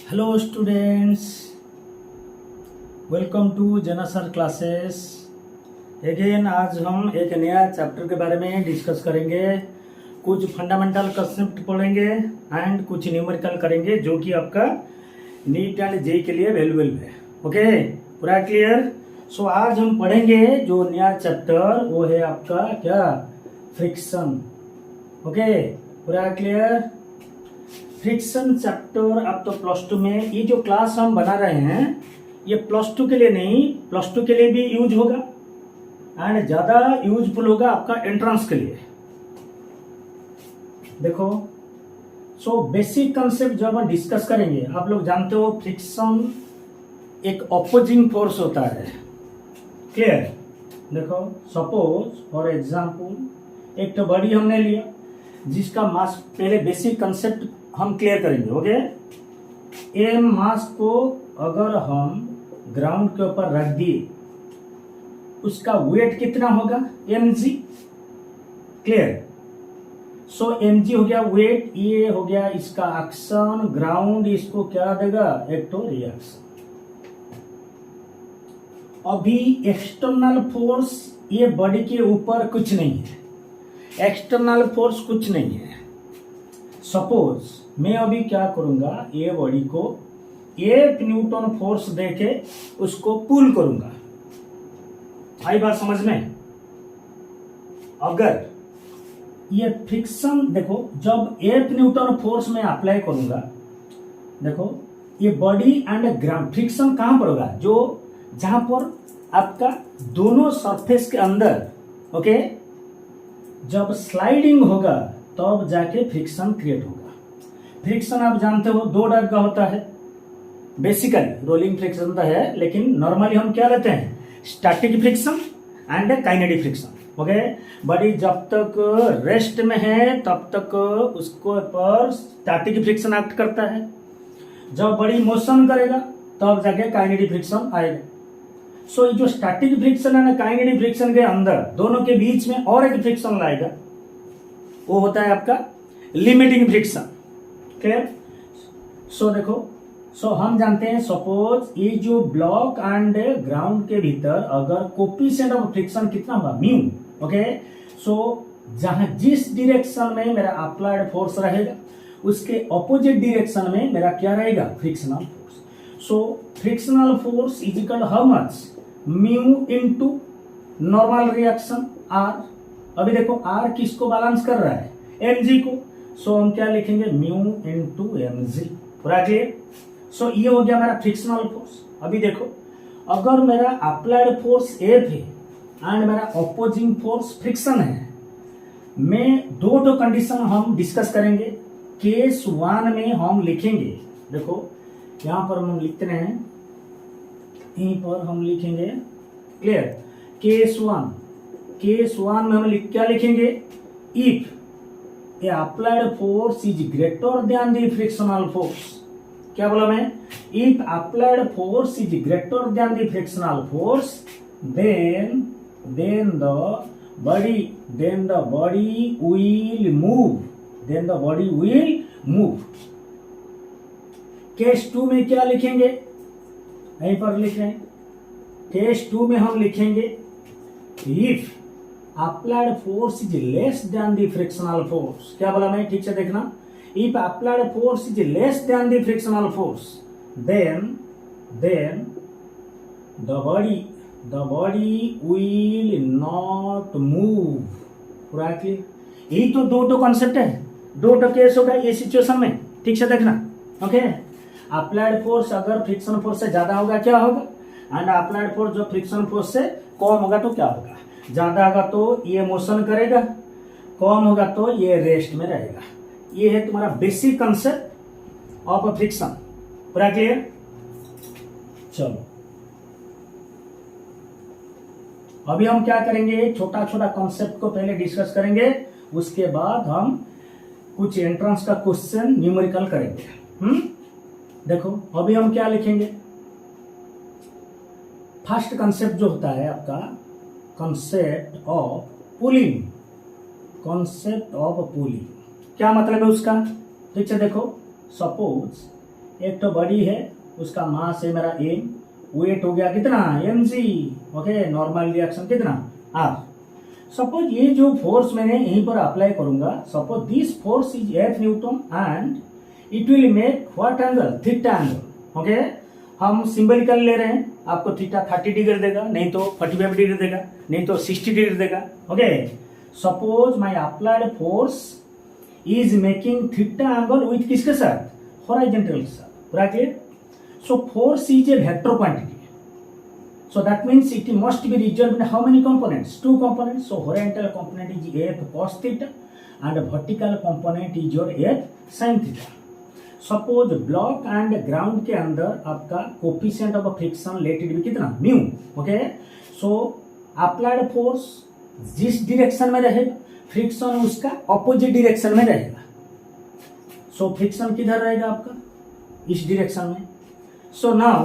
Hello students, welcome to जना sir classes. Again आज हम एक नया चैप्टर के बारे में डिस्कस करेंगे। कुछ फंडामेंटल कंसेप्ट पढ़ेंगे एंड कुछ न्यूमेरिकल करेंगे जो कि आपका नीट एंड जेई के लिए वैल्यूएबल है। ओके, पूरा क्लियर? सो आज हम पढ़ेंगे जो नया चैप्टर वो है आपका क्या, फ्रिक्शन। ओके, पूरा क्लियर? फ्रिक्शन चैप्टर आप तो प्लस 2 में ये जो क्लास हम बना रहे हैं ये प्लस 2 के लिए नहीं, प्लस 2 के लिए भी यूज होगा एंड ज्यादा यूजफुल होगा आपका एंट्रेंस के लिए। देखो, सो बेसिक कंसेप्ट जब हम डिस्कस करेंगे, आप लोग जानते हो फ्रिक्शन एक ऑपोजिंग फोर्स होता है। क्लियर? देखो, सपोज फॉर एग्जांपल एक तो बॉडी हमने लिया जिसका मास, पहले बेसिक कंसेप्ट हम क्लियर करेंगे। ओके, एम मास को अगर हम ग्राउंड के ऊपर रख दिए उसका वेट कितना होगा, mg। क्लियर? सो mg हो गया वेट, ये हो गया इसका एक्शन, ग्राउंड इसको क्या देगा, एक तो रिएक्शन। अभी एक्सटर्नल फोर्स ये बॉडी के ऊपर कुछ नहीं है, एक्सटर्नल फोर्स कुछ नहीं है। सपोज मैं अभी क्या करूंगा, ये बॉडी को 1 न्यूटन फोर्स देके उसको पुल करूंगा। आई बात समझ में? अगर ये फ्रिक्शन, देखो जब 1 न्यूटन फोर्स में अप्लाई करूंगा, देखो ये बॉडी एंड ग्राउंड फ्रिक्शन कहां पर होगा, जो जहां पर आपका दोनों सरफेस के अंदर, ओके, जब स्लाइडिंग होगा तब जाके फ्रिक्शन क्रिएट होगा। फ्रिक्शन आप जानते हो 2 टाइप का होता है। बेसिकली रोलिंग फ्रिक्शन तो है, लेकिन नॉर्मली हम क्या लेते हैं, static friction and kinetic friction. Okay, body जब तक रेस्ट में है तब तक उसको पर स्टैटिक फ्रिक्शन एक्ट करता है, जब बॉडी मोशन करेगा तब जाके काइनेटिक फ्रिक्शन आएगा। सो ये जो स्टैटिक फ्रिक्शन है ना, काइनेटिक फ्रिक्शन के अंदर दोनों के बीच में और एक फ्रिक्शन लाएगा, वो होता है आपका लिमिटिंग फ्रिक्शन। क्लियर? सो देखो, सो हम जानते हैं सपोज ये जो ब्लॉक एंड ग्राउंड के भीतर अगर कोफिशिएंट ऑफ फ्रिक्शन कितना होगा, म्यू। ओके, सो जहां जिस डायरेक्शन में मेरा अप्लाइड फोर्स रहेगा उसके ऑपोजिट डायरेक्शन में मेरा क्या रहेगा, frictional force. So frictional force is equal how much, mu into normal reaction R. अभी देखो आर किसको बैलेंस कर रहा है, mg को। सो हम क्या लिखेंगे, म्यू इनटू mg। पूरा क्लियर? सो ये हो गया मेरा फ्रिक्शनल फोर्स। अभी देखो, अगर मेरा अप्लाइड फोर्स F है एंड मेरा ऑपोजिंग फोर्स फ्रिक्शन है, मैं दो कंडीशन हम डिस्कस करेंगे। केस 1 में हम लिखेंगे, देखो यहां पर हम लिखते हैं, यहीं पर हम लिखेंगे। क्लियर? केस 1 में हम क्या लिखेंगे, if A applied force is greater than the frictional force. क्या बोला मैं, if applied force is greater than the frictional force then the body will move। Case 2 में क्या लिखेंगे, यहीं पर लिख रहे हैं। केस 2 में हम लिखेंगे if applied force is less than the frictional force. क्या बोला मैं, ठीक से देखना। If applied force is less than the frictional force then the body will not move। पूरा क्लियर? यही तो दो कॉन्सेप्ट है, दो केस होगा ये सिचुएशन में, ठीक से देखना। ओके, अप्लाइड फोर्स अगर फ्रिक्शन फोर्स से ज्यादा होगा क्या होगा, एंड अप्लाइड फोर्स जो फ्रिक्शन फोर्स से कम होगा तो क्या होगा, ज्यादा होगा तो ये मोशन करेगा, कम होगा तो ये रेस्ट में रहेगा। ये है तुम्हारा बेसिक कंसेप्ट ऑफ फ्रिक्शन। पूरा क्लियर? चलो अभी हम क्या करेंगे, छोटा छोटा कॉन्सेप्ट को पहले डिस्कस करेंगे, उसके बाद हम कुछ एंट्रेंस का क्वेश्चन न्यूमेरिकल करेंगे। देखो अभी हम क्या लिखेंगे, फर्स्ट कंसेप्ट जो होता है आपका concept of pulling. Concept of pulling क्या मतलब है उसका, ठीक है। देखो सपोज एक तो बॉडी है, उसका मास है मेरा एम, वेट हो गया कितना mg, ओके, नॉर्मल रिएक्शन कितना r। सपोज ये जो फोर्स मैंने यहीं पर अप्लाई करूंगा, suppose this force is F Newton and it will make what angle, theta angle, okay. हम सिंबलिकल ले रहे हैं, आपको थीटा 30 डिग्री देगा, नहीं तो 45 डिग्री देगा, नहीं तो 60 डिग्री देगा, okay. Suppose my applied force is making theta angle with किसके साथ, हॉरिजॉन्टल के साथ, पूरा clear. So force is a vector quantity. So that means it must be resolved in how many components? Two components. So horizontal component is F cos theta and vertical component is your F sin theta. Suppose block and ground के अंदर आपका coefficient of friction let it be कितना mu, okay? So applied force जिस direction में रहेगा, friction उसका opposite direction में रहेगा. So friction किधर रहेगा आपका, इस direction में. सो नाउ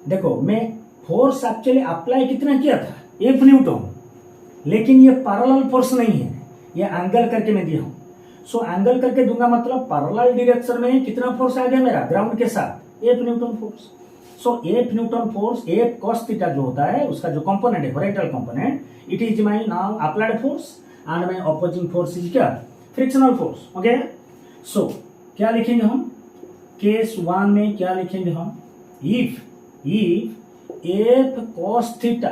देखो मैं फोर्स एक्चुअली अप्लाई कितना किया था, F न्यूटन, लेकिन ये पैरेलल फोर्स नहीं है, ये एंगल करके मैं दिया हूं। सो एंगल करके दूंगा मतलब पैरेलल डायरेक्शन में कितना फोर्स आ गया मेरा ग्राउंड के साथ, F Newton force. So F Newton force F cos theta जो होता है उसका जो कंपोनेंट है horizontal component, it is my now applied force and my opposing force is क्या, फ्रिक्शनल फोर्स, ओके। सो क्या लिखेंगे हम, केस 1 में क्या लिखेंगे हम, if F cos theta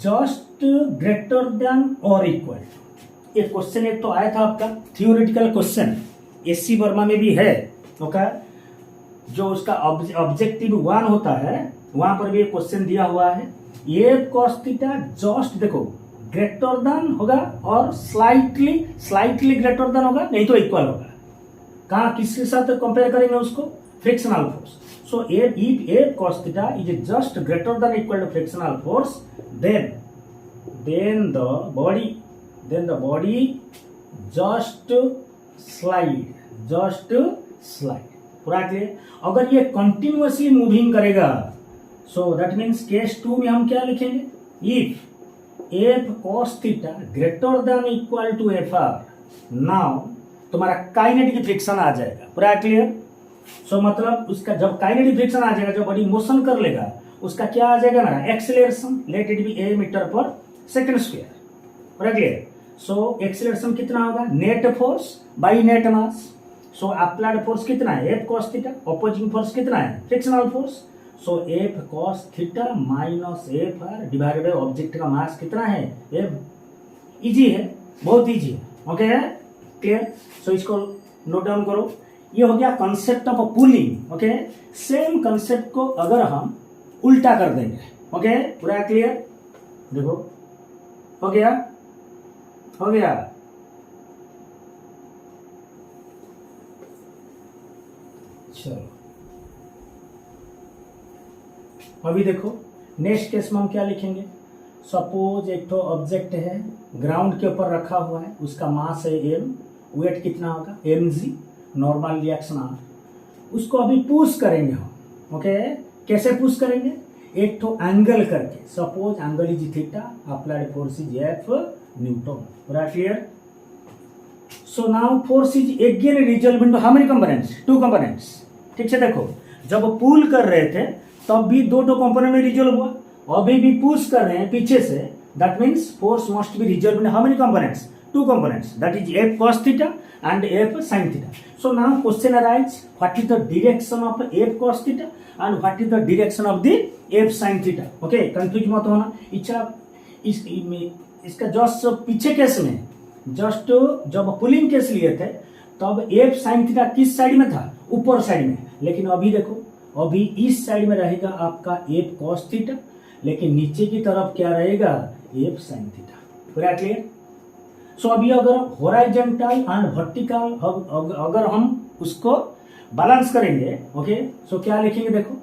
just greater then और इक्वल टू, ये क्वेश्चन एक तो आया था आपका थियोरेटिकल क्वेश्चन, एससी वर्मा में भी है, ओके। जो उसका ऑब्जेक्टिव 1 होता है वहां पर भी क्वेश्चन दिया हुआ है, F cos थीटा जस्ट देखो ग्रेटर देन होगा और स्लाइटली ग्रेटर देन होगा, नहीं तो इक्वल होगा। कहाँ किसके साथ कंपेयर करेंगे उसको, frictional force. So if F cos theta is just greater than equal to frictional force, then the body just slide, पूरा क्लियर। अगर ये कंटिन्यूअसली मूविंग करेगा, सो दैट मीन्स केस 2 में हम क्या लिखेंगे, if F cos theta greater than equal to FR, now तुम्हारा kinetic friction आ जाएगा, पूरा क्लियर। सो मतलब उसका जब काइनेटिक फ्रिक्शन आ जाएगा, जब बॉडी मोशन कर लेगा, उसका क्या आ जाएगा मेरा acceleration, let it be a metre per second square, पूरा क्लियर। सो एक्सेलरेशन कितना होगा, net force by net mass. So applied force कितना है, F cos theta, opposing force कितना है, frictional force. So F cos theta minus FR divided by object का mass कितना है, F। इजी है, बहुत इजी है, ओके है, क्लियर। सो इसको नोट डाउन करो, ये हो गया concept of pulling, okay. Same concept को अगर हम उल्टा कर देंगे, ओके, पूरा क्लियर। देखो हो गया, चलो अभी देखो नेक्स्ट केस में हम क्या लिखेंगे, सपोज एक तो ऑब्जेक्ट है ग्राउंड के ऊपर रखा हुआ है, उसका मास है m, वेट कितना होगा mg, नॉर्मल रिएक्शन r। उसको अभी पुश करेंगे हम, ओके। कैसे पुश करेंगे, एक तो एंगल करके, suppose angle is theta, applied force is F newton, पूरा clear. So now force is again resolve into how many components, 2 components, ठीक है। देखो जब पुल कर रहे थे तब भी 2 कंपोनेंट में रिजॉल्व हुआ, अभी भी पुश कर रहे हैं पीछे से, that means force must be resolve in how many components, 2 components, that is F cos theta and F sin theta. So now question arise, what is the direction of F cos theta and what is the direction of the F sin theta? Okay, confuse मत होना। इसका just पीछे case में just जब pulling case लिए थे तब F sin theta किस साइड में था, ऊपर साइड में, लेकिन अभी देखो अभी इस साइड में रहेगा आपका F cos थीटा, लेकिन नीचे की तरफ क्या रहेगा, F sin थीटा, पूरा क्लियर। सो अभी अगर हॉरिजॉन्टल एंड वर्टिकल अगर हम उसको बैलेंस करेंगे, ओके, सो क्या लिखेंगे, देखो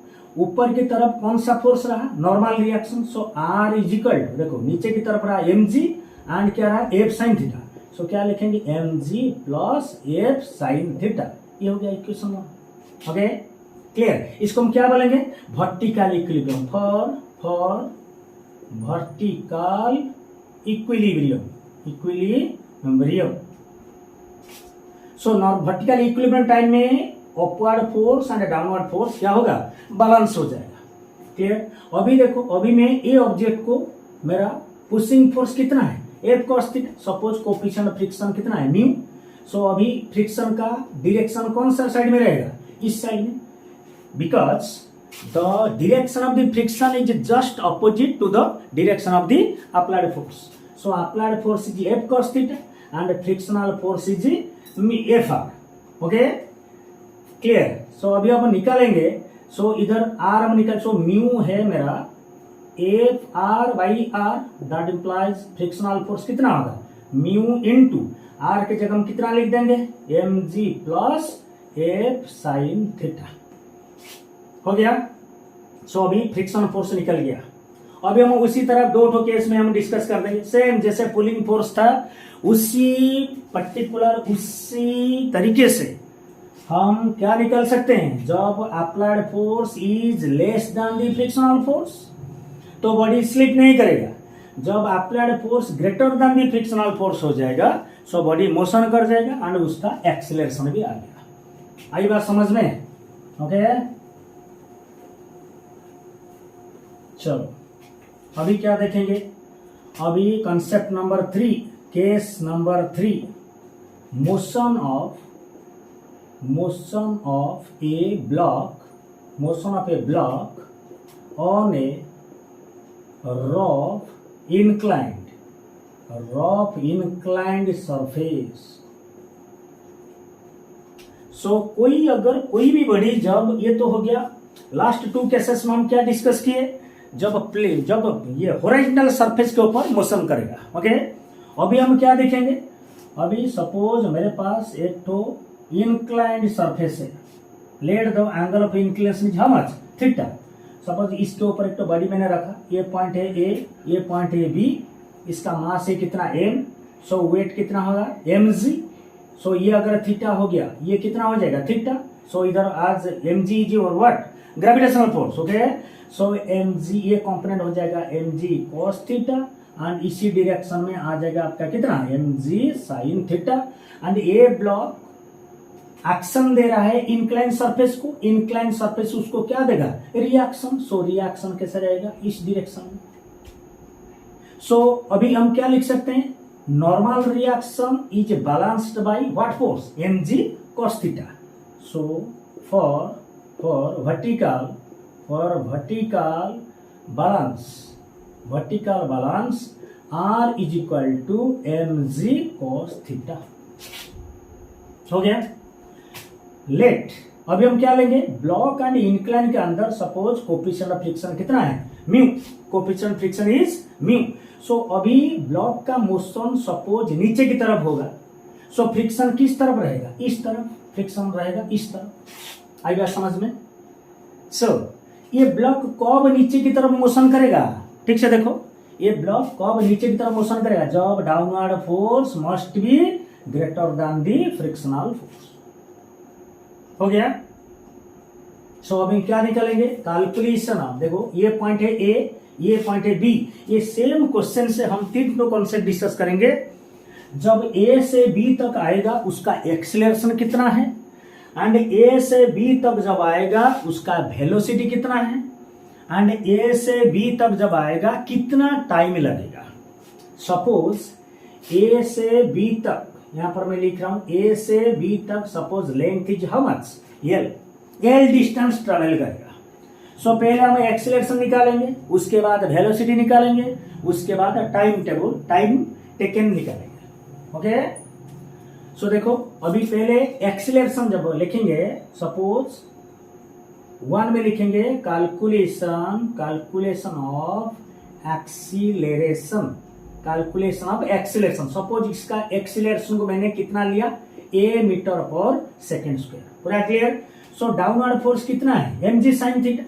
ऊपर की तरफ कौन सा फोर्स रहा, normal reaction, so R is equal, देखो नीचे की तरफ रहा mg एंड क्या रहा F sin थीटा, सो क्या लिखेंगे mg plus F sin theta, ये हो गया इक्वेशन 1, ओके क्लियर। इसको हम क्या बोलेंगे, vertical equilibrium, for vertical equilibrium, equilibrium. So vertical equilibrium time में upward force and downward force क्या होगा, बैलेंस हो जाएगा। क्लियर। अभी देखो, अभी मैं ये ऑब्जेक्ट को, मेरा पुशिंग फोर्स कितना है, F cos theta. Suppose coefficient of friction कितना है, म्यू। सो अभी फ्रिक्शन का डायरेक्शन कौन सा साइड में रहेगा, इस साइड में, because the direction of the friction is just opposite to the direction of the applied force. So applied force is f cos theta and frictional force is f r. Okay, clear. So अभी हम निकालेंगे। सो इधर are हम निकाल, सो mu है मेरा F R by R, that implies frictional force कितना होगा, म्यू इनटू आर के जगह हम कितना लिख देंगे, M G plus F sine theta. हो गया। सो अभी फ्रिक्शन फोर्स निकल गया। अभी हम उसी तरह दो ठो केस में हम डिस्कस कर देंगे, सेम जैसे पुलिंग फोर्स था उसी पर्टिकुलर उसी तरीके से हम क्या निकल सकते हैं, जब applied force is less than the frictional force तो बॉडी स्लिप नहीं करेगा। जब applied force greater than the frictional force हो जाएगा सो बॉडी मोशन कर जाएगा एंड उसका एक्सीलरेशन भी आ गया। आई बात समझ में। ओके, चलो अभी क्या देखेंगे, अभी concept number 3, case number 3, motion of A block on A rough inclined surface। सो अगर कोई भी बॉडी, जब ये तो हो गया लास्ट 2 केसेस में हम क्या डिस्कस किए, जब ये हॉरिजॉन्टल सरफेस के ऊपर मोशन करेगा। ओके, अभी हम क्या देखेंगे, अभी सपोज मेरे पास एक तो इंक्लाइंड सरफेस है, let the angle of inclination is how much, theta. Suppose इसके ऊपर एक तो बॉडी मैंने रखा, ये पॉइंट है ए, ये पॉइंट है बी, इसका मास है कितना एम, सो वेट कितना होगा एम जी। सो ये अगर थीटा हो गया, ये कितना हो जाएगा थीटा। सो इधर आज एम जी इज और what, gravitational force. Okay, so m g ये कॉम्पोनेंट हो जाएगा m ji cos theta and इसी डायरेक्शन में आ जाएगा आपका कितना m ji sine theta. And a block action दे रहा है इंक्लाइन सरफेस को, इंक्लाइन सरफेस उसको क्या देगा, रिएक्शन। सो रिएक्शन कैसे रहेगा, इस डायरेक्शन में। सो अभी हम क्या लिख सकते हैं, normal reaction is balanced by what force, M ji cos theta. So for vertical balance R is equal to mg cos theta. हो गया। लेट अभी हम क्या लेंगे, ब्लॉक एंड इंक्लाइन के अंदर सपोज कोएफिशिएंट ऑफ फ्रिक्शन कितना है, mu. Coefficient of friction is mu. So अभी ब्लॉक का मोशन सपोज नीचे की तरफ होगा, सो फ्रिक्शन किस तरफ रहेगा, इस तरफ फ्रिक्शन रहेगा, इस तरफ। आई बात समझ में। सो ये ब्लॉक कब नीचे की तरफ मोशन करेगा, ठीक से देखो, ये ब्लॉक कब नीचे की तरफ मोशन करेगा, जब downward force must be greater than the frictional force. हो गया। सो अभी क्या निकालेंगे, कैलकुलेशन। आप देखो ये पॉइंट है ए, ये पॉइंट है बी। ये सेम क्वेश्चन से हम 3 कॉन्सेप्ट डिस्कस करेंगे। जब ए से बी तक आएगा उसका एक्सीलरेशन कितना है, एंड ए से बी तक जब आएगा उसका वेलोसिटी कितना है, एंड ए से बी तक जब आएगा कितना टाइम लगेगा। सपोज ए से बी तक, यहां पर मैं लिख रहा हूं ए से बी तक, suppose length is how much, L distance travel करेगा। सो पहले हम एक्सीलरेशन निकालेंगे, उसके बाद वेलोसिटी निकालेंगे, उसके बाद टाइम टेकन निकालेंगे। ओके, सो देखो अभी पहले एक्सीलरेशन जब लिखेंगे, सपोज 1 में लिखेंगे कैलकुलेशन ऑफ एक्सीलरेशन। सपोज इसका एक्सीलरेशन को मैंने कितना लिया, a metre per second square. पूरा क्लियर। सो डाउनवर्ड फोर्स कितना है, एम जी साइन थीटा।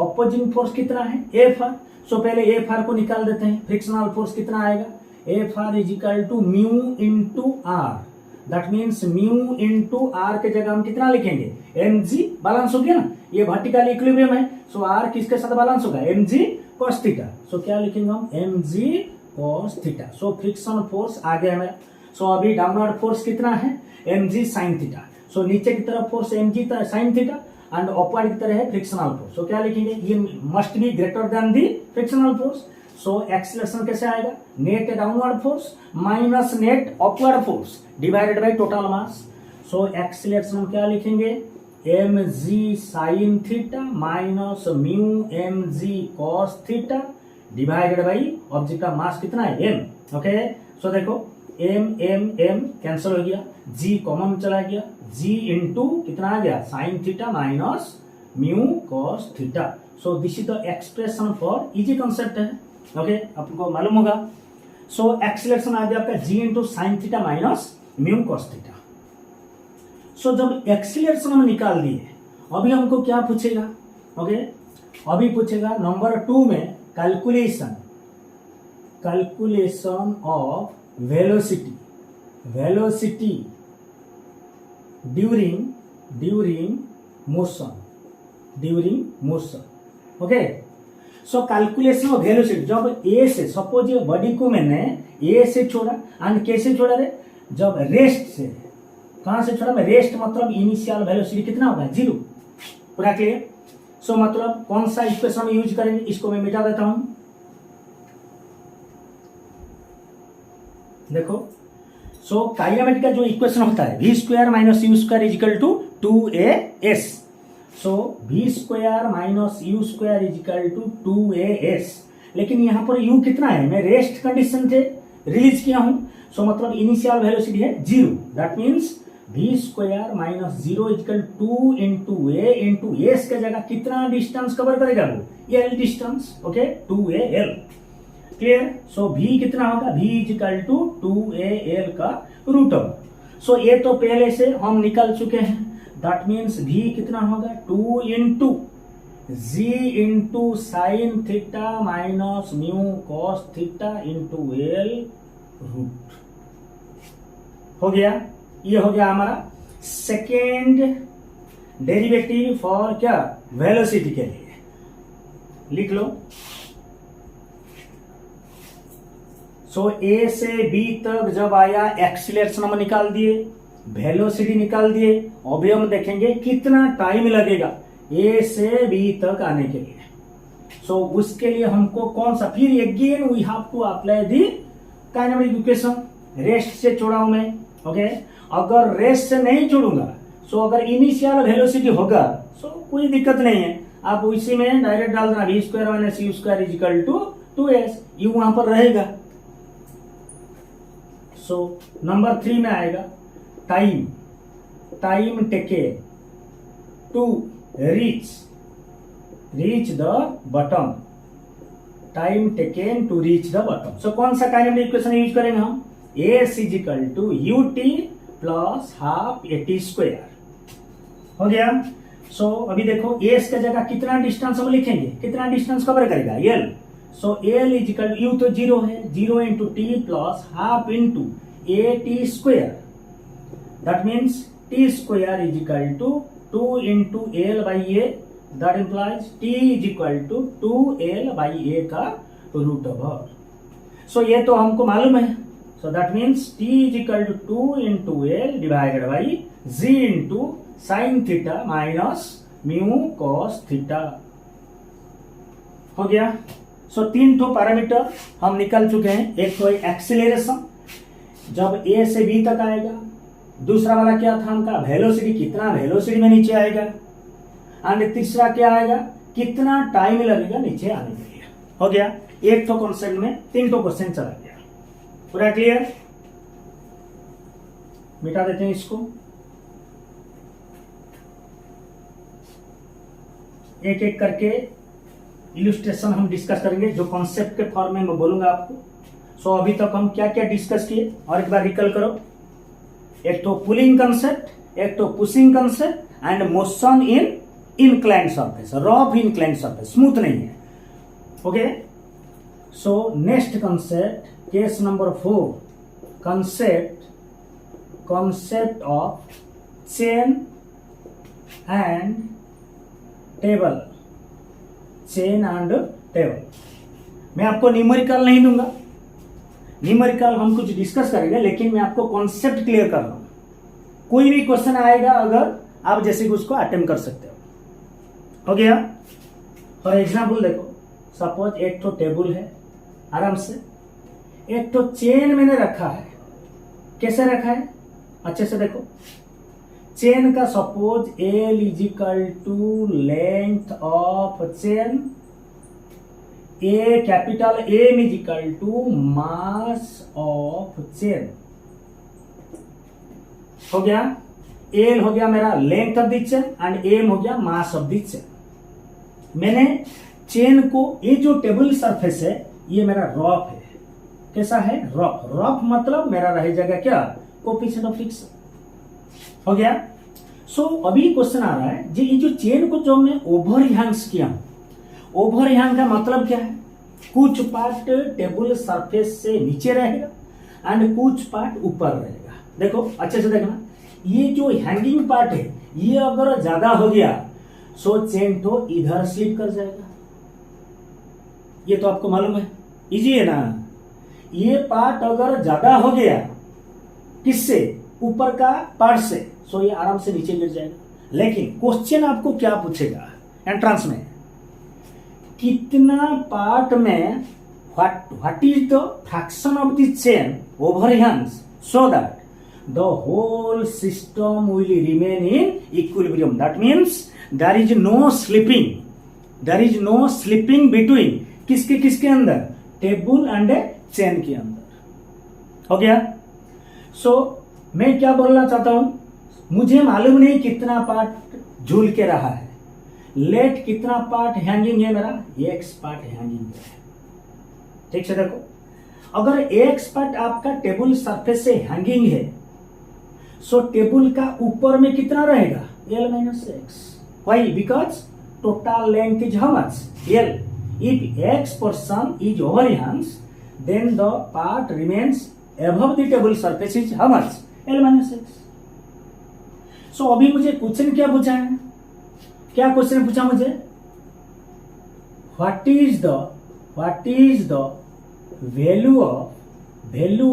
अपोजिंग फोर्स कितना है, एफ आर। सो पहले एफ आर को निकाल देते हैं। फ्रिक्शनल फोर्स कितना आएगा, F R is equal to mu into R. That means mu into R के जगह हम कितना लिखेंगे, एम जी। बैलेंस हो गया ना, ये वर्टिकल इक्विलिब्रियम है। सो आर किसके साथ बैलेंस होगा, एम जी कॉस थीटा। सो क्या लिखेंगे हम, एम जी cos theta. So friction force आ गया हमें। सो अभी डाउनवर्ड फोर्स कितना है, mg sin थीटा। सो नीचे की तरफ force mg sin theta and upward की तरह है फ्रिक्शनल फोर्स। सो क्या लिखेंगे, ये must be greater than the frictional force. So acceleration कैसे आएगा, net downward force minus net upward force divided by total mass. So acceleration हम क्या लिखेंगे, mg sin theta minus mu mg cos theta divided by object का mass कितना है m। Okay, सो देखो m cancel हो गया, g कॉमन चला गया, g इंटू कितना आ गया sin theta minus mu cos theta. So this is the expression for easy concept है। ओके, आपको मालूम होगा। सो एक्सीलरेशन आ गया आपका g into sin theta minus mu cos theta. So जब एक्सीलरेशन हम निकाल दिए, अभी हमको क्या पूछेगा, ओके अभी पूछेगा नंबर 2 में calculation of velocity during motion. Okay, so calculation of velocity, जब ए से, सपोज ये बॉडी को मैंने ए से छोड़ा एंड कैसे छोड़ा रे, जब रेस्ट से, कहां से छोड़ा मैं, रेस्ट मतलब इनिशियल वेलोसिटी कितना होगा, 0। पूरा क्लियर। सो मतलब कौन सा इक्वेशन यूज करेंगे, इसको मैं मिटा देता हूं। देखो, सो काइनेमेटिक का जो इक्वेशन होता है v square minus you square equal to 2as। So v square minus you square equal to 2as, लेकिन यहां पर u कितना है, मैं रेस्ट कंडीशन से रिलीज किया हूं। सो मतलब इनिशियल वेलोसिटी है 0, that means v square minus 0 equal 2 into a into s के जगह कितना डिस्टेंस कवर करेगा वो, l distance. Okay, 2al। Clear. So v कितना होगा, v इजिकल टू 2al का रूट ओवर। सो ये तो पहले से हम निकल चुके हैं, दैट मीन्स v कितना होगा, 2 into g into sine theta minus mu cos theta into l root. हो गया, ये हो गया हमारा सेकेंड डेरिवेटिव फॉर क्या, वेलोसिटी के लिए। लिख लो। सो ए से बी तक जब आया, एक्सीलरेशन हम निकाल दिए, वेलोसिटी निकाल दिए। अभी हम देखेंगे कितना टाइम लगेगा ए से बी तक आने के लिए। सो उसके लिए हमको कौन सा, फिर again we have to apply the kinematic equation. Rest से छोड़ा हूं मैं। ओके, अगर रेस्ट से नहीं छोड़ूंगा, सो अगर इनिशियल वेलोसिटी होगा, सो कोई दिक्कत नहीं है, आप उसी में डायरेक्ट डाल देना, v square minus you square equal to 2s, u वहां पर रहेगा। सो नंबर 3 में आएगा time taken to reach the button, time taken to reach the button. So कौन सा काइनेमेटिक इक्वेशन यूज करेंगे हम, s equal to ut plus half at square. हो गया। सो अभी देखो एस के जगह कितना डिस्टेंस हम लिखेंगे, कितना डिस्टेंस कवर करेगा, l। So l equal, u तो 0 है, 0 into T plus half into at square, that means t square equal to 2 into l by a, that implies t equal to 2l by a का root over. So ये तो हमको मालूम है। So that means t is equal to 2 into L divided by g into sin theta minus mu cos theta। हो गया। सो 3 ठो parameter हम निकल चुके हैं। एक तो एक्सीलरेशन जब a से b तक आएगा, दूसरा वाला क्या था हमका, वेलोसिटी, कितना वेलोसिटी में नीचे आएगा, एंड तीसरा क्या आएगा, कितना टाइम लगेगा नीचे आने के लिए। हो गया। एक तो कॉन्सेप्ट में 3 ठो क्वेश्चन चला गया। पूरा क्लियर। मिटा देते हैं इसको। एक एक करके इलस्ट्रेशन हम डिस्कस करेंगे, जो कॉन्सेप्ट के फॉर्म में मैं बोलूंगा आपको। सो अभी तक हम क्या क्या डिस्कस किए, और एक बार रिकल करो। एक तो पुलिंग कंसेप्ट, एक तो pushing concept, and motion in inclined surface, rough inclined surface, smooth नहीं है। Okay. So next concept, case number 4, concept of chain and table। मैं आपको न्यूमेरिकल नहीं दूंगा, न्यूमेरिकल हम कुछ डिस्कस करेंगे, लेकिन मैं आपको कॉन्सेप्ट क्लियर कर रहा हूं। कोई भी क्वेश्चन आएगा अगर आप जैसे कि उसको अटेम्प्ट कर सकते हो गया। फॉर एग्जाम्पल देखो, सपोज एक तो टेबल है, आराम से एक तो चेन मैंने रखा है। कैसे रखा है अच्छे से देखो, चेन का suppose L is equal to length of chain, a capital M is equal to mass of chain. हो गया, एल हो गया मेरा length of the chain and M हो गया मास ऑफ द चेन। मैंने चेन को, ये जो टेबल सरफेस है ये मेरा रफ है। कैसा है? रफ। रफ मतलब मेरा रह जाएगा क्या? Coefficient of friction. हो गया। सो अभी क्वेश्चन आ रहा है जी, ये जो चेन को जो मैं ओवर हैंग्स किया, ओवर हैंग का मतलब क्या है? कुछ पार्ट टेबल सरफेस से नीचे रहेगा एंड कुछ पार्ट ऊपर रहेगा। देखो अच्छे से देखना, ये जो हैंगिंग पार्ट है ये अगर ज्यादा हो गया सो चेन तो इधर स्लिप कर जाएगा। ये तो आपको मालूम है, इजी है ना। ये पार्ट अगर ज्यादा हो गया किससे? ऊपर का पार्ट से, सो ये आराम से नीचे गिर जाएगा। लेकिन क्वेश्चन आपको क्या पूछेगा एंट्रेंस में, कितना पार्ट में what is the fraction of the chain overhangs so that the whole system will remain in equilibrium. That means there is no slipping, there is no slipping between किसके किसके अंदर? Table and chain के अंदर। हो गया। सो मैं क्या बोलना चाहता हूं, मुझे मालूम नहीं कितना पार्ट झूल के रहा है, लेट कितना पार्ट हैंगिंग है मेरा? एक्स पार्ट हैंगिंग है। ठीक से देखो, अगर एक्स पार्ट आपका टेबल सरफेस से हैंगिंग है सो टेबल का ऊपर में कितना रहेगा? L minus X. Why? Because total length is how much? L. If x portion is overhangs, then the part remains above the table surface is how much? L minus x. So अभी मुझे question क्या पूछा है? क्या question पूछा मुझे? What is the value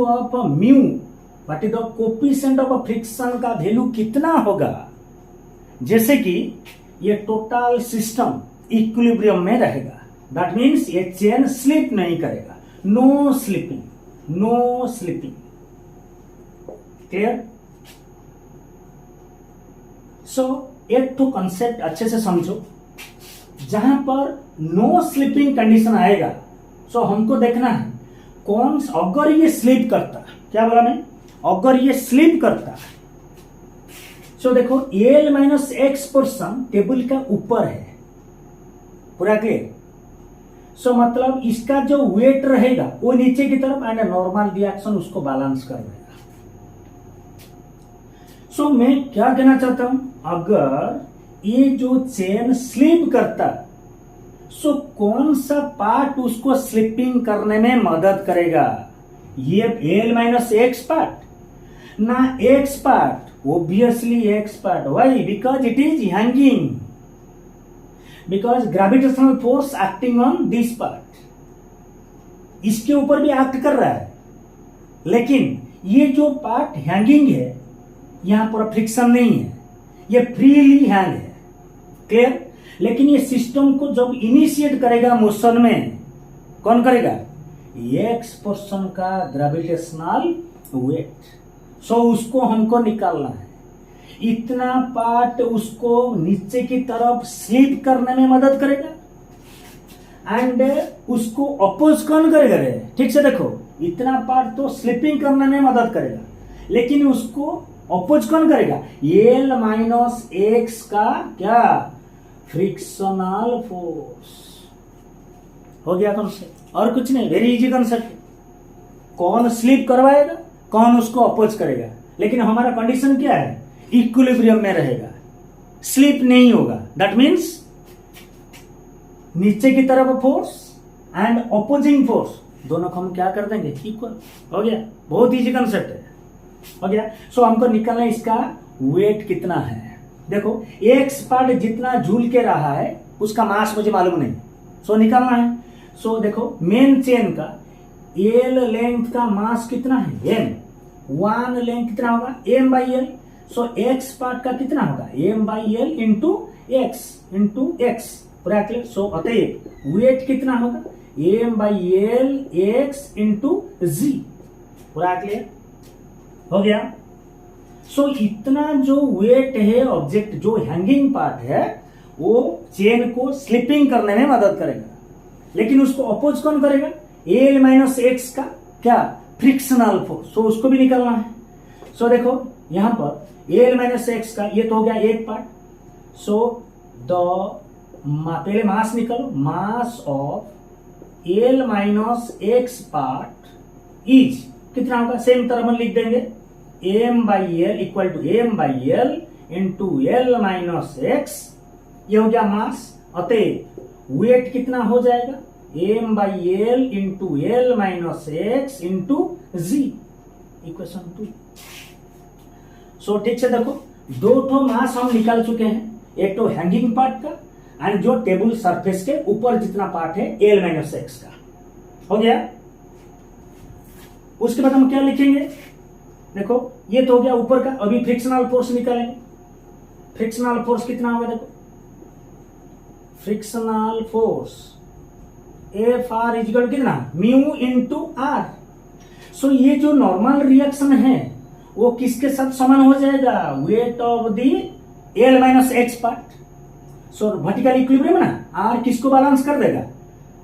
of mu? What is the coefficient of friction का value कितना होगा? जैसे कि ये टोटल सिस्टम इक्विलिब्रियम में रहेगा। दैट मीन्स ये चेन स्लिप नहीं करेगा। No slipping, no slipping. Clear? So एक तो कंसेप्ट अच्छे से समझो, जहां पर नो स्लिपिंग कंडीशन आएगा सो हमको देखना है कौन, अगर ये स्लिप करता, क्या बोला मैं? अगर ये स्लिप करता सो देखो L minus x portion table का ऊपर है, पूरा क्लियर। सो मतलब इसका जो वेट रहेगा वो नीचे की तरफ एंड नॉर्मल रिएक्शन उसको बैलेंस कर देगा। सो मैं क्या कहना चाहता हूं, अगर ये जो चेन स्लिप करता सो कौन सा पार्ट उसको स्लिपिंग करने में मदद करेगा? ये एल माइनस एक्स पार्ट ना x part? Obviously x part. Why? Because it is hanging, because gravitational force acting on this part, इसके ऊपर भी एक्ट कर रहा है। लेकिन ये जो पार्ट हैंगिंग है यहां पर फ्रिक्शन नहीं है, ये फ्रीली हैंग है। क्लियर? लेकिन ये सिस्टम को जब इनिशिएट करेगा मोशन में, कौन करेगा? एक्स पोर्शन का ग्रेविटेशनल वेट। सो उसको हमको निकालना है। इतना पार्ट उसको नीचे की तरफ स्लिप करने में मदद करेगा एंड उसको अपोज कौन करेगा? ठीक से देखो, इतना पार्ट तो स्लिपिंग करने में मदद करेगा, लेकिन उसको अपोज कौन करेगा? एल माइनस एक्स का क्या? Frictional force. हो गया कॉन्सेप्ट, और कुछ नहीं, वेरी इजी कॉन्सेप्ट। कौन स्लिप करवाएगा, कौन उसको अपोज करेगा। लेकिन हमारा कंडीशन क्या है? इक्विलिब्रियम में रहेगा, स्लिप नहीं होगा। दैट मीन्स नीचे की तरफ फोर्स एंड अपोजिंग फोर्स दोनों को हम क्या कर देंगे? इक्वल। हो गया, बहुत इजी कंसेप्ट है। हो गया। सो हमको निकालना इसका वेट कितना है। देखो एक्स पार्ट जितना झूल के रहा है उसका मास मुझे मालूम नहीं, सो निकालना है। सो देखो मेन चेन का एल लेंथ का मास कितना है एम, 1 लेंथ कितना होगा m by l, so x part का कितना होगा m by L into x पूरा क्लियर। सो अतएव वेट कितना होगा m by l x into g, पूरा क्लियर हो गया। सो इतना जो वेट है ऑब्जेक्ट जो हैंगिंग पार्ट है वो चेन को स्लिपिंग करने में मदद करेगा, लेकिन उसको अपोज कौन करेगा एल माइनस एक्स का क्या फ्रिक्शनल फोर्स, सो उसको भी निकालना है। सो देखो यहां पर एल माइनस एक्स का ये तो हो गया एक पार्ट, सो पहले मास निकालो, mass of L minus x part is कितना होगा सेम तरह हम लिख देंगे M by L equal to M by L into L minus X, ये हो गया मास। अतः वेट कितना हो जाएगा M by L into L minus x into G, equation 2। So ठीक से देखो दो ठो मास हम निकाल चुके हैं, एक तो हैंगिंग पार्ट का एंड जो टेबल सरफेस के ऊपर जितना पार्ट है एल माइनस एक्स का, हो गया। उसके बाद हम क्या लिखेंगे, देखो ये तो हो गया ऊपर का, अभी फ्रिक्शनल फोर्स निकालेंगे। फ्रिक्शनल फोर्स कितना होगा देखो, frictional force F R equal कितना म्यू इंटू आर। सो ये जो नॉर्मल रिएक्शन है वो किसके साथ समान हो जाएगा weight of the l minus x part. So vertical equilibrium ना, आर किसको बैलेंस कर देगा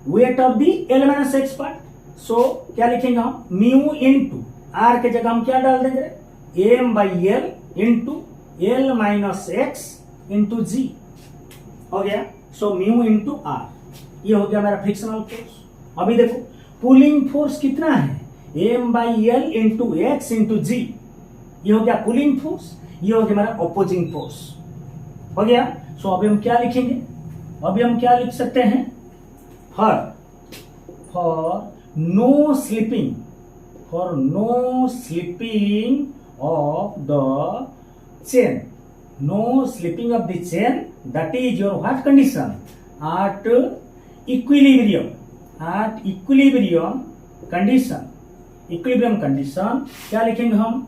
weight of the l minus x part. So क्या लिखेंगे हम म्यू इंटू आर के जगह हम क्या डाल देंगे M by L into L minus x into g, हो गया। सो म्यू इंटू आर, ये हो गया मेरा फ्रिक्शनल फोर्स। अभी देखो पुलिंग फोर्स कितना है m by L into x into g, ये हो गया पुलिंग फोर्स, ये हो गया मेरा अपोजिंग फोर्स, हो गया। सो अभी हम क्या लिखेंगे, अभी हम क्या लिख सकते हैं for no slipping, for no slipping of the chain, no slipping of the chain, that is your what condition at equilibrium, at equilibrium condition, equilibrium condition क्या लिखेंगे हम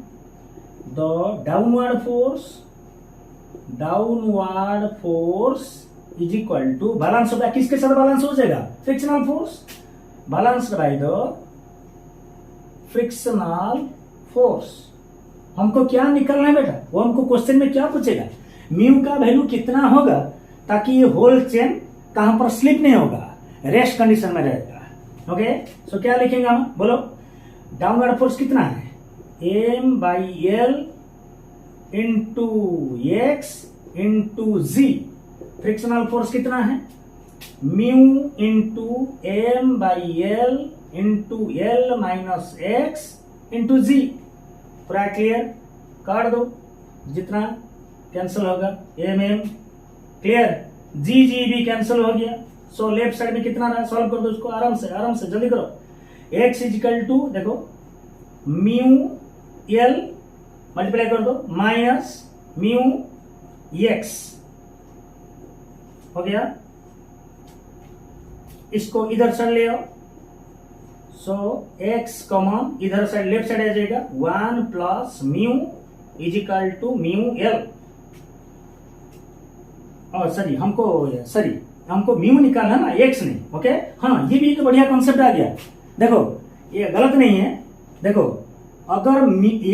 the downward force is equal to balance होगा, किसके साथ balance हो जाएगा frictional force, balanced by the frictional force. हमको क्या निकलना है बेटा, वो हमको क्वेश्चन में क्या पूछेगा म्यू का वैल्यू कितना होगा ताकि ये होल चेन कहां पर स्लिप नहीं होगा, रेस्ट कंडीशन में रहेगा। ओके, सो क्या लिखेंगे हम, बोलो डाउनवर्ड फोर्स कितना है m by L into x into g, frictional force कितना है mu into m by L into L minus x into g, पूरा क्लियर काट दो, जितना कैंसिल होगा m m clear, g g भी कैंसिल हो गया। सो लेफ्ट साइड में कितना रहा सॉल्व कर दो उसको आराम से जल्दी करो। एक्स इजिकल टू देखो म्यू एल मल्टीप्लाई कर दो माइनस म्यू एक्स, हो गया। इसको इधर साइड ले आओ, सो एक्स कॉमन इधर साइड लेफ्ट साइड आ जाएगा 1 plus mu equal to mu L, और हमको म्यू निकालना ना एक्स नहीं। ओके, हाँ ये भी एक बढ़िया कॉन्सेप्ट आ गया। देखो ये गलत नहीं है, देखो अगर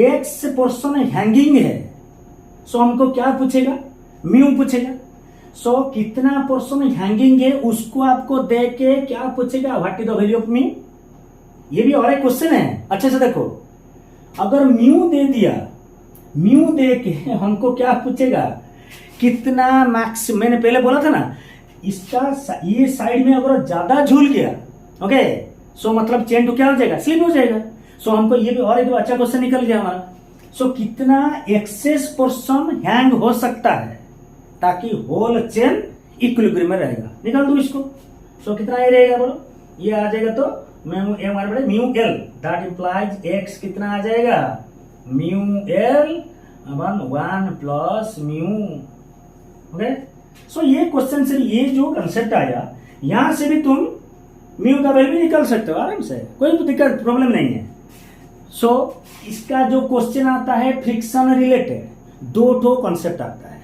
एक्स पोर्शन हैंगिंग है सो हमको क्या पूछेगा म्यू पूछेगा। सो कितना पोर्शन हैंगिंग है उसको आपको दे के क्या पूछेगा what is the value of mu, ये भी और एक क्वेश्चन है। अच्छे से देखो अगर म्यू दे दिया, म्यू दे के हमको क्या पूछेगा कितना मैक्स, मैंने पहले बोला था ना इसका ये साइड में अगर ज्यादा झूल गया ओके सो मतलब चेन टू क्या हो जाएगा स्लिप हो जाएगा। सो हमको ये भी और एक अच्छा क्वेश्चन निकल गया हमारा। सो कितना एक्सेस पोर्शन हैंग हो सकता है ताकि होल चेन इक्विलिब्रियम में रहेगा, निकाल दो इसको। सो कितना ये रहेगा बोलो, ये आ जाएगा तो mu l that implies x कितना आ जाएगा mu l 1 plus mu. Okay, so ये क्वेश्चन से ये जो कंसेप्ट आया यहां से भी तुम म्यू का वैल्यू भी निकाल सकते हो आराम से, कोई दिक्कत प्रॉब्लम नहीं है। सो इसका जो क्वेश्चन आता है फ्रिक्शन रिलेटेड, दो ठो कॉन्सेप्ट आता है,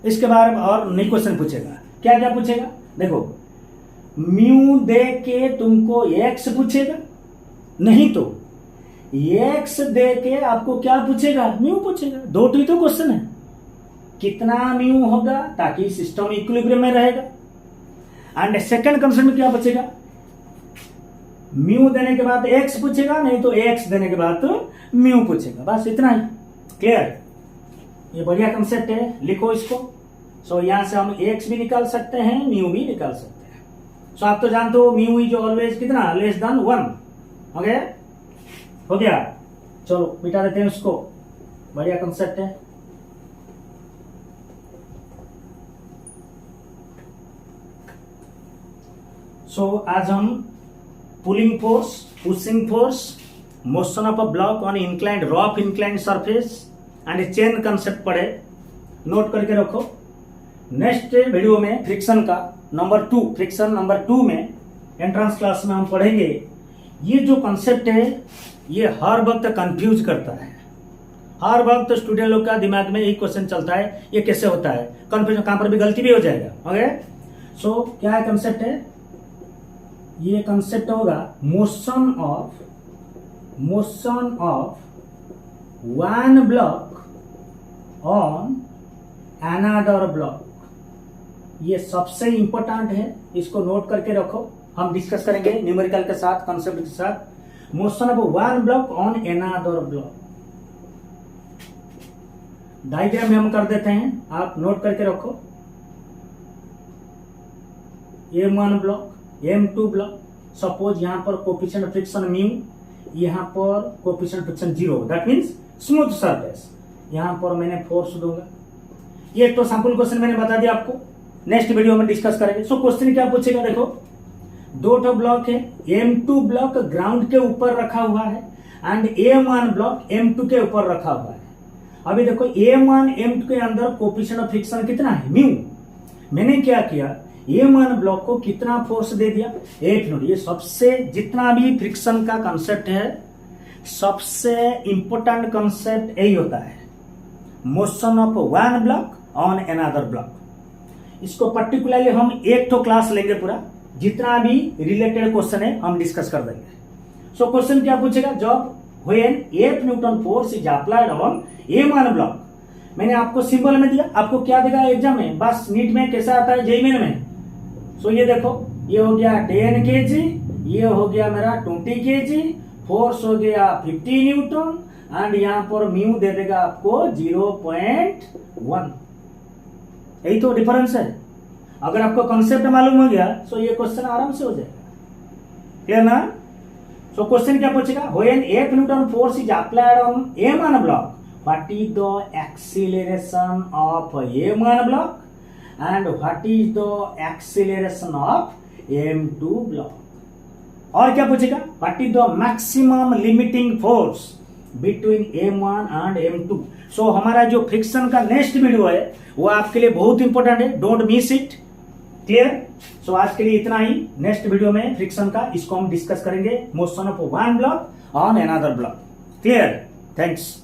इसके बारे में और नहीं क्वेश्चन पूछेगा। क्या क्या पूछेगा देखो, म्यू दे के तुमको एक्स पूछेगा, नहीं तो एक्स दे के आपको क्या पूछेगा, म्यू पूछेगा। दो ही तो क्वेश्चन है, कितना म्यू होगा ताकि सिस्टम इक्विलिब्रियम में रहेगा। एंड सेकंड कंसेप्ट में क्या पूछेगा, म्यू देने के बाद एक्स पूछेगा, नहीं तो एक्स देने के बाद तो म्यू पूछेगा। बस इतना ही, क्लियर। ये बढ़िया कंसेप्ट है, लिखो इसको। सो यहां से हम एक्स भी निकाल सकते हैं, म्यू भी निकाल सकते हैं। सो आप तो जानते हो म्यू इज ऑलवेज कितना, लेस देन 1। ओके, हो गया। चलो मिटा देते हैं उसको, बढ़िया कंसेप्ट है। सो आज हम pulling force, pushing force, motion of a block on inclined rough inclined surface and chain concept पढ़े, नोट करके रखो। नेक्स्ट वीडियो में फ्रिक्शन का नंबर 2, फ्रिक्शन नंबर 2 में एंट्रेंस क्लास में हम पढ़ेंगे। ये जो कंसेप्ट है ये हर वक्त कंफ्यूज करता है, हर वक्त स्टूडेंट लोग का दिमाग में यही क्वेश्चन चलता है, ये कैसे होता है, कंफ्यूजन, कहां पर भी गलती भी हो जाएगा। ओके, सो क्या कंसेप्ट है, ये कंसेप्ट होगा motion of one block on another block. ये सबसे इंपॉर्टेंट है, इसको नोट करके रखो। हम डिस्कस करेंगे न्यूमेरिकल के साथ, कंसेप्ट के साथ। Motion of one block on another block, diagram में हम कर देते हैं, आप नोट करके रखो। M1 block, M2 block, suppose यहां पर कोफिशिएंट फ्रिक्शन म्यू, यहां पर coefficient friction 0, that means smooth surface. यहां पर मैंने फोर्स दूंगा। ये तो सैंपल क्वेश्चन मैंने बता दिया आपको, नेक्स्ट वीडियो में डिस्कस करेंगे। सो क्वेश्चन क्या पूछेगा देखो, दो ठो ब्लॉक है, M2 ब्लॉक ग्राउंड के ऊपर रखा हुआ है एंड M1 ब्लॉक M2 के ऊपर रखा हुआ है। अभी देखो M1 M2 के अंदर कोफिशिएंट ऑफ फ्रिक्शन कितना है, म्यू। मैंने क्या किया, M1 ब्लॉक को कितना फोर्स दे दिया, 8 न्यूटन। ये सबसे, जितना भी फ्रिक्शन का कंसेप्ट है, सबसे इंपॉर्टेंट कंसेप्ट यही होता है, motion of one block on another block. इसको पर्टिकुलरली हम एक तो क्लास लेंगे पूरा, जितना भी रिलेटेड क्वेश्चन है हम डिस्कस कर देंगे। सो क्वेश्चन क्या पूछेगा, जब when 8 Newton force is applied on M1 block. मैंने आपको सिंबल में दिया, आपको क्या देगा एग्जाम में, बस नीट में कैसा आता है, जेईई में। सो ये देखो, ये हो गया 10 kg, ये हो गया मेरा 20 kg, फोर्स हो गया 50 न्यूटन एंड यहां पर म्यू दे देगा आपको 0.1। यही तो डिफरेंस है। अगर आपको कॉन्सेप्ट मालूम हो गया तो ये क्वेश्चन आराम से हो जाएगा, क्लियर ना। सो क्वेश्चन क्या पूछेगा, when 8 Newton force is applied on M1 block, what is the acceleration of M1 block and what is the acceleration of M2 block। और क्या पूछेगा, what is the maximum limiting force between M1 and M2। सो हमारा जो friction का next video है वो आपके लिए बहुत इंपॉर्टेंट है, डोंट मिस इट, क्लियर। सो आज के लिए इतना ही, नेक्स्ट वीडियो में फ्रिक्शन का, इसको हम डिस्कस करेंगे, motion of one block on another block, clear. Thanks.